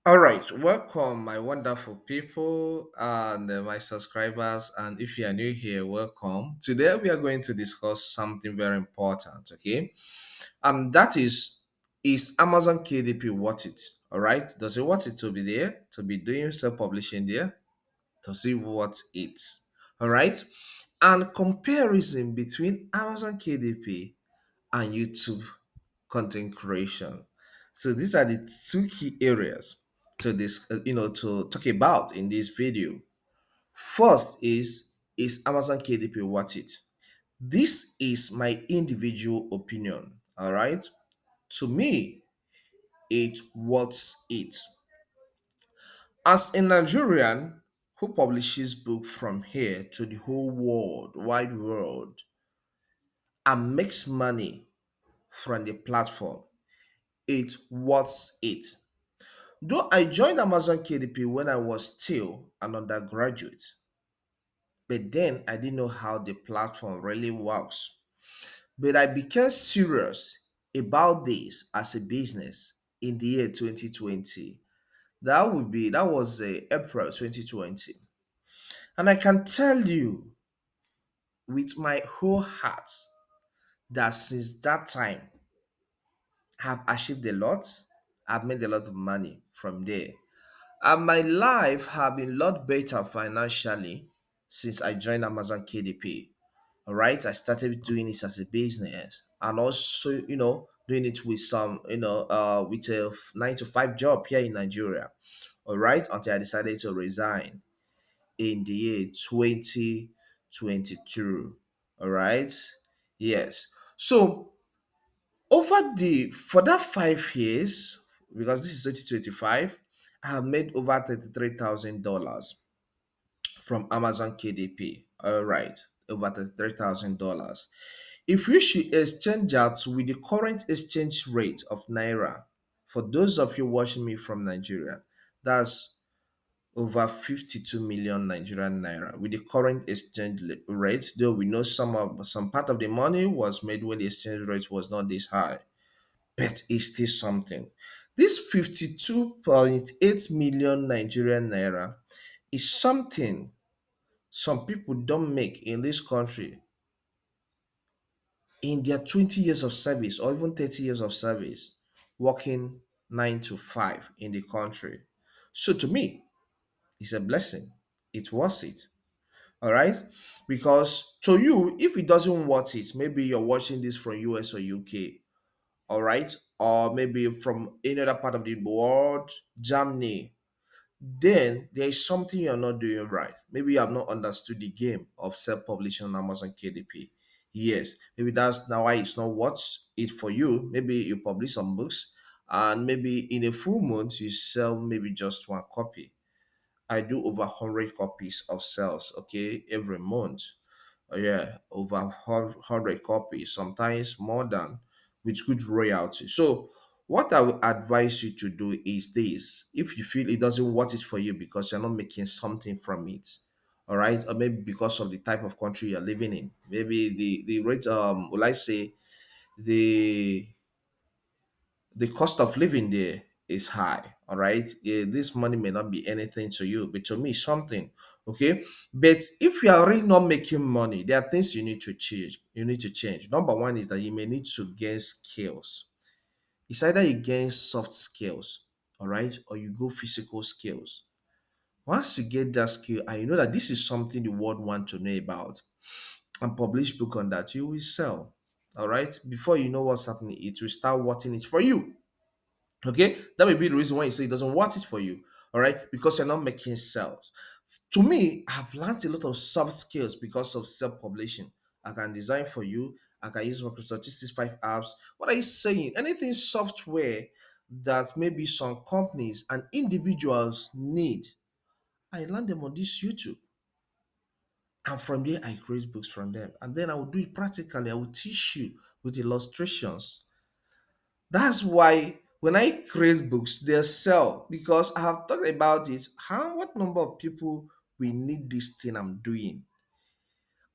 All right, welcome, my wonderful people and my subscribers. And if you are new here, welcome. Today, we are going to discuss something very important. Okay, that is Amazon KDP worth it? All right, does it worth it to be there to be doing self publishing there? Does it worth it? All right, and comparison between Amazon KDP and YouTube content creation. So these are the two key areas to this, to talk about in this video. First is Amazon KDP worth it? This is my individual opinion. All right, to me, it worth it. As a Nigerian who publishes book from here to the whole world, wide world, and makes money from the platform, it worth it. Though I joined Amazon KDP when I was still an undergraduate, but then I didn't know how the platform really works. But I became serious about this as a business in the year 2020. That was April 2020. And I can tell you with my whole heart that since that time, I've achieved a lot. I've made a lot of money from there. And my life have been a lot better financially since I joined Amazon KDP. All right, I started doing this as a business and also, doing it with some, with a 9 to 5 job here in Nigeria. All right, until I decided to resign in the year 2022. All right, yes. So for that 5 years, because this is 2025, I have made over $33,000 from Amazon KDP. All right, over $33,000. If you should exchange that with the current exchange rate of Naira, for those of you watching me from Nigeria, that's over 52 million Nigerian Naira with the current exchange rate, though we know some part of the money was made when the exchange rate was not this high, but it's still something. This 52.8 million Nigerian Naira is something some people don't make in this country in their 20 years of service or even 30 years of service, working 9 to 5 in the country. So to me, it's a blessing. It was it. All right. Because to you, if it doesn't worth it, maybe you're watching this from US or UK, all right, or maybe from any other part of the world, Germany, then there is something you're not doing right. Maybe you have not understood the game of self-publishing on Amazon KDP. Yes, maybe that's now why it's not what's it for you. Maybe you publish some books and maybe in a full month you sell maybe just one copy. I do over 100 copies of sales, okay, every month. Yeah, over 100 copies, sometimes more than, with good royalty. So, what I would advise you to do is this: if you feel it doesn't worth it for you because you're not making something from it, all right, or maybe because of the type of country you're living in, maybe the rate, will I say, the the cost of living there is high. All right, yeah, this money may not be anything to you, but to me something. Okay, but if you are really not making money, there are things you need to change. Number one is that you may need to gain skills. It's either you gain soft skills, all right, or you go physical skills. Once you get that skill and you know that this is something the world want to know about, and publish book on that, you will sell. All right, before you know what's happening, it will start working it for you. Okay, that may be the reason why you say it doesn't want it for you. All right, because you're not making sales. To me, I've learned a lot of soft skills because of self-publishing. I can design for you. I can use Microsoft 365 apps. What are you saying? Anything software that maybe some companies and individuals need, I learn them on this YouTube. And from there, I create books from them. And then I will do it practically. I will teach you with illustrations. That's why when I create books, they sell because I have talked about it. What number of people we need this thing I'm doing?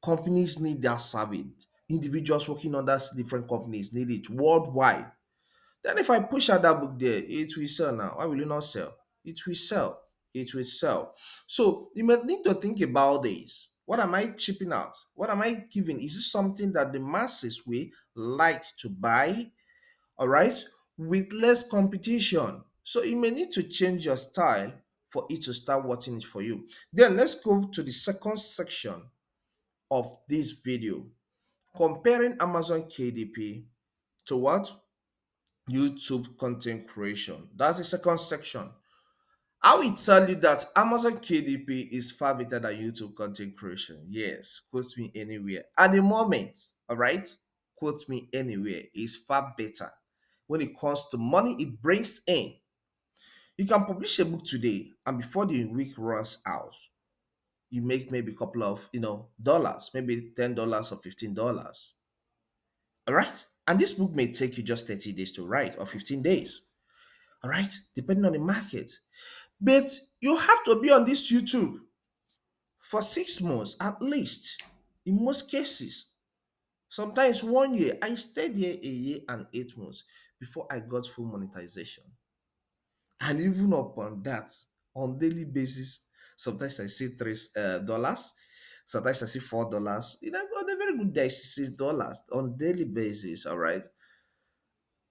Companies need that service. Individuals working under different companies need it worldwide. Then if I push out that book there, it will sell now. Why will it not sell? it will sell. It will sell. So you might need to think about this. What am I chipping out? What am I giving? Is this something that the masses will like to buy? All right, with less competition. So you may need to change your style for it to start working for you. Then let's go to the second section of this video, comparing Amazon KDP to what? YouTube content creation. That's the second section. I will tell you that Amazon KDP is far better than YouTube content creation. Yes, quote me anywhere. At the moment, all right, quote me anywhere is far better. When it comes to money it brings in, you can publish a book today, and before the week runs out, you make maybe a couple of dollars, maybe $10 or $15. All right, and this book may take you just 30 days to write or 15 days. All right, depending on the market. But you have to be on this YouTube for 6 months at least, in most cases. Sometimes 1 year. I stayed here a year and 8 months before I got full monetization. And even upon that, on daily basis, sometimes I see $3, sometimes I see $4. On a very good day, $6 on daily basis. All right.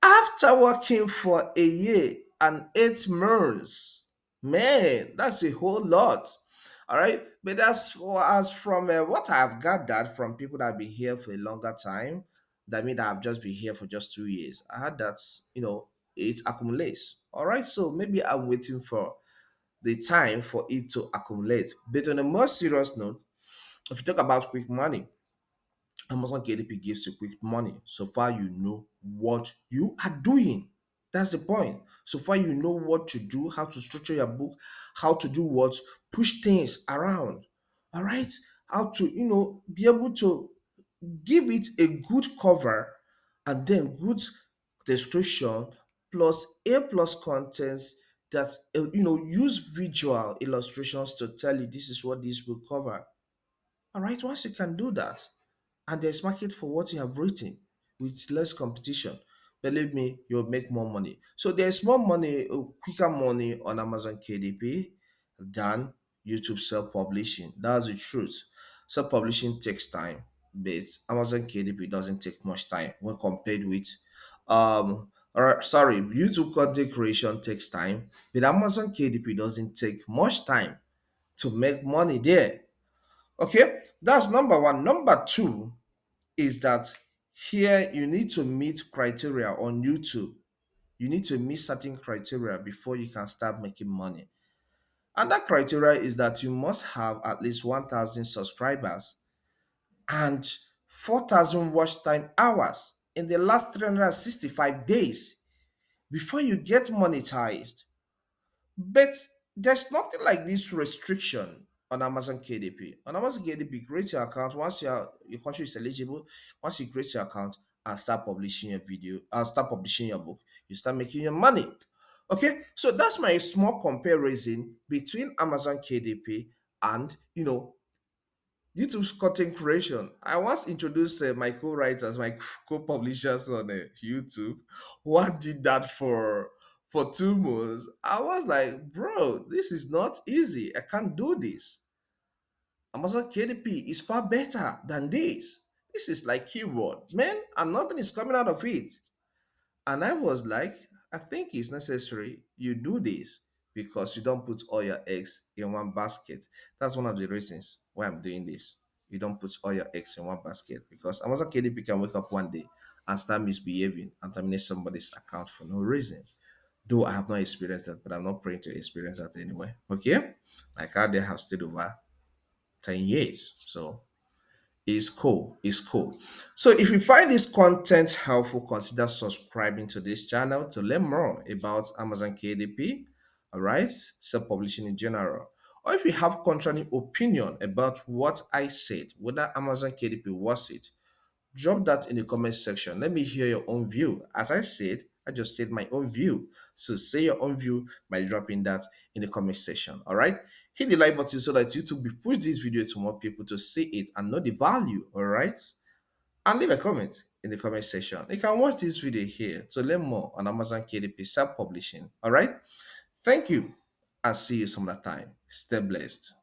After working for a year and 8 months, man, that's a whole lot. All right, but as from what I've gathered from people that have been here for a longer time, that mean that I've just been here for just 2 years. I had that, it accumulates. All right, so maybe I'm waiting for the time for it to accumulate. But on a more serious note, if you talk about quick money, Amazon KDP gives you quick money. So far, you know what you are doing. That's the point. So far, you know what to do, how to structure your book, how to do what, push things around. All right. How to, be able to give it a good cover and then good description plus A plus contents that, use visual illustrations to tell you this is what this will cover. All right. Once you can do that, and there's market for what you have written with less competition, believe me, you'll make more money. So there's more money, quicker money on Amazon KDP than YouTube self-publishing. That's the truth. Self-publishing takes time, but Amazon KDP doesn't take much time when compared with or sorry, YouTube content creation takes time, but Amazon KDP doesn't take much time to make money there. Okay, that's number one. Number two is that here you need to meet criteria on YouTube. You need to meet certain criteria before you can start making money. And that criteria is that you must have at least 1,000 subscribers and 4,000 watch time hours in the last 365 days before you get monetized. But there's nothing like this restriction on Amazon KDP. On Amazon KDP, create your account once your country is eligible. Once you create your account and start publishing your video, and start publishing your book, you start making your money. Okay, so that's my small comparison between Amazon KDP and YouTube's content creation. I once introduced my co-writers, my co-publishers on YouTube. One did that for 2 months. I was like, bro, this is not easy. I can't do this. Amazon KDP is far better than this. This is like keyboard, man, and nothing is coming out of it. And I was like, I think it's necessary you do this because you don't put all your eggs in one basket. That's one of the reasons why I'm doing this. You don't put all your eggs in one basket because Amazon KDP can wake up one day and start misbehaving and terminate somebody's account for no reason. Though I have not experienced that, but I'm not praying to experience that anyway. Okay? Like how they have stayed over 10 years. So is cool. Is cool. So if you find this content helpful, consider subscribing to this channel to learn more about Amazon KDP, all right, self-publishing in general. Or if you have contrary opinion about what I said, whether Amazon KDP was it, drop that in the comment section. Let me hear your own view. As I said, I just said my own view. So say your own view by dropping that in the comment section. All right. Hit the like button so that YouTube will push this video to more people to see it and know the value. All right. And leave a comment in the comment section. You can watch this video here to learn more on Amazon KDP self-publishing. All right. Thank you and see you some other time. Stay blessed.